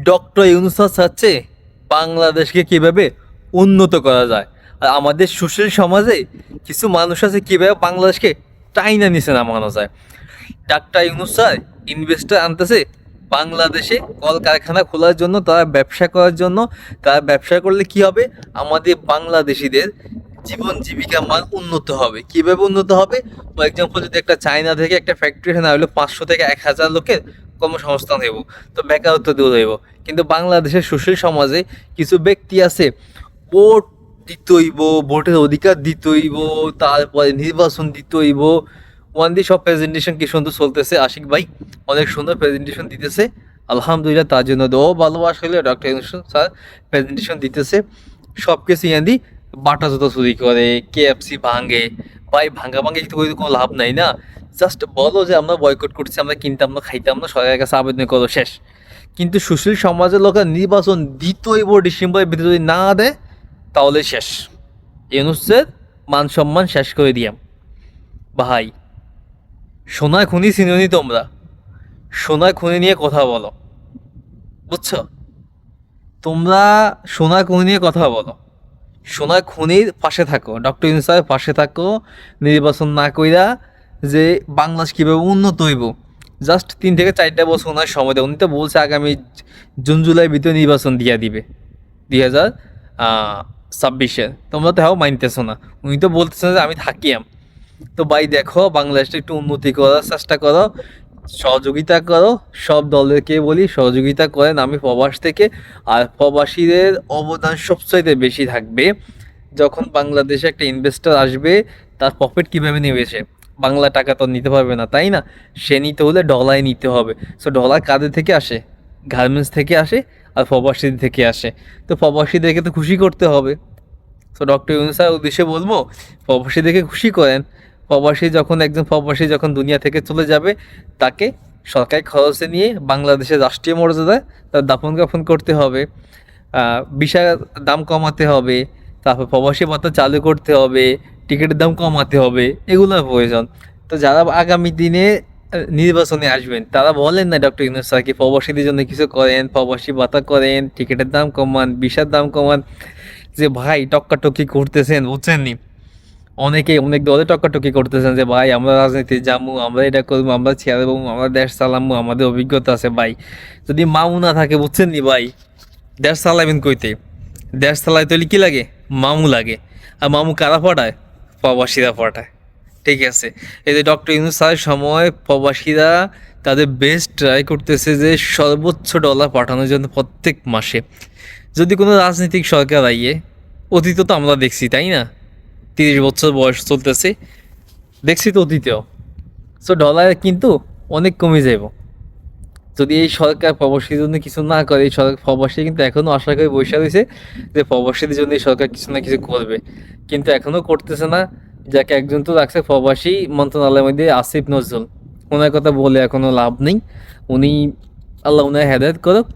Doctor Yunus চাচ্ছে বাংলাদেশকে কিভাবে উন্নত করা যায়, আর আমাদের সুশীল সমাজে কিছু মানুষ আছে কিভাবে বাংলাদেশকে টাইনা নিচে নামানো যায়। ডাক্তার ইউনূস স্যার ইনভেস্টার আনতেছে বাংলাদেশে কলকারখানা খোলার জন্য, তারা ব্যবসা করার জন্য। তারা ব্যবসা করলে কি হবে, আমাদের বাংলাদেশিদের জীবন জীবিকা মান উন্নত হবে। কিভাবে উন্নত হবে? ফর এক্সাম্পল, যদি একটা চায়না থেকে একটা ফ্যাক্টরি না হলে 500 থেকে 1000 লোকের কর্মসংস্থান হইব, তো বেকারত্ব দূর হইব। কিন্তু বাংলাদেশের সুশীল সমাজে কিছু ব্যক্তি আছে, ভোট দিতে হইব, ভোটের অধিকার দিতে হইব, তারপরে নির্বাচন দিতে হইব। ওয়ান দি সব প্রেজেন্টেশন কি সুন্দর চলতেছে, আশিক ভাই অনেক সুন্দর প্রেজেন্টেশন দিতেছে, আলহামদুলিল্লাহ। তার জন্য দো ভালোবাসা হইলে ডক্টর ইউনূস স্যার প্রেজেন্টেশন দিতেছে। সব কিছু ইয়াদি বাটা জুতো চুরি করে, কেএফসি ভাঙে। ভাই ভাঙা ভাঙে কিন্তু কোনো লাভ নাই না। জাস্ট বলো যে আমরা বয়কট করছি, আমরা কিনতাম না, খাইতাম না, সরকারের কাছে আবেদন করো, শেষ। কিন্তু সুশীল সমাজের লোকেরা নির্বাচন দিতই ডিসেম্বরের ভিতরে যদি না দেয় তাহলে শেষ। ইউনূসের মান সম্মান শেষ করে দিয়াম। ভাই সোনায় খুনি চিনি তোমরা, সোনায় খুনি নিয়ে কথা বলো, বুঝছো? তোমরা সোনায় খুনি নিয়ে কথা বলো, সোনায় খুনির পাশে থাকো, ডক্টর ইউনূসের পাশে থাকো। নির্বাচন না কইরা যে বাংলাদেশ কীভাবে উন্নত হইব, জাস্ট 3 থেকে 4টা বছর ওনার সময় দেয়। উনি তো বলছে আগামী জুন জুলাই ভিতরে নির্বাচন দিয়া দিবে 2026-এর। তোমরা তো হ্যাঁ মানতেছো না। উনি তো বলতেছেন যে আমি থাকিয়াম। তো ভাই দেখো, বাংলাদেশটা একটু উন্নতি করার চেষ্টা করো, সহযোগিতা করো। সব দলেরকে বলি সহযোগিতা করেন, আমি প্রবাস থেকে। আর প্রবাসীদের অবদান সবচাইতে বেশি থাকবে যখন বাংলাদেশে একটা ইনভেস্টর আসবে, তার প্রফিট কীভাবে নেবে সে। বাংলা টাকা তো নিতে পারবে না, তাই না? সে নিতে হলে ডলারে নিতে হবে। সো ডলার কাদের থেকে আসে? গার্মেন্টস থেকে আসে, আর প্রবাসীদের থেকে আসে। তো প্রবাসীদেরকে তো খুশি করতে হবে। সো ডক্টর ইউনূস স্যার উদ্দেশ্যে বলবো, প্রবাসীদেরকে খুশি করেন। একজন প্রবাসী যখন দুনিয়া থেকে চলে যাবে, তাকে সরকারি খরচে নিয়ে বাংলাদেশের রাষ্ট্রীয় মর্যাদায় তার দাফন কাফন করতে হবে। ভিসার দাম কমাতে হবে, তারপর প্রবাসী ভাতা চালু করতে হবে, টিকিটের দাম কমাতে হবে, এগুলোর প্রয়োজন। তো যারা আগামী দিনে নির্বাচনে আসবেন, তারা বলেন না ডক্টর ইউনূস স্যারকে প্রবাসীদের জন্য কিছু করেন, প্রবাসী ভাতা করেন, টিকিটের দাম কমান, ভিসার দাম কমান। যে ভাই টক্কাটক্কি করতেছেন, বুঝছেন নি? অনেক দলে টক্কাটক্কি করতেছেন যে ভাই আমরা রাজনীতি যাবো, আমরা এটা করবো, আমরা ছেড়ে দেবো, আমরা দেশ চালামো, আমাদের অভিজ্ঞতা আছে। ভাই যদি মামু না থাকে, বুঝছেন নি ভাই, দেশ চালাবেন কইতে? দেশ চালাইতে হলে কী লাগে? মামু লাগে। আর মামু কারা পাঠায়? প্রবাসীরা পাঠায়। ঠিক আছে, এই যে ডক্টর ইউনূস স্যারের সময় প্রবাসীরা তাদের বেস্ট ট্রাই করতেছে যে সর্বোচ্চ ডলার পাঠানোর জন্য প্রত্যেক মাসে। যদি কোনো রাজনৈতিক সরকার আইয়ে, অতীত তো আমরা দেখছি, তাই না? 30 বছর বয়স চলতেছে, দেখছি তো অতীতেও। সো ডলার কিন্তু অনেক কমে যাব যদি এই সরকার প্রবাসীদের জন্য কিছু না করে। এই সরকার প্রবাসী কিন্তু এখনও আশা করে বসে রয়েছে যে প্রবাসীদের জন্য এই সরকার কিছু না কিছু করবে, কিন্তু এখনও করতেছে না। যাকে একজন তো রাখছে প্রবাসী মন্ত্রণালয়ের মধ্যে, আসিফ নজরুল। ওনার কথা বলে এখনও লাভ নেই। উনি আল্লাহ উনার হেদায়েত করুক,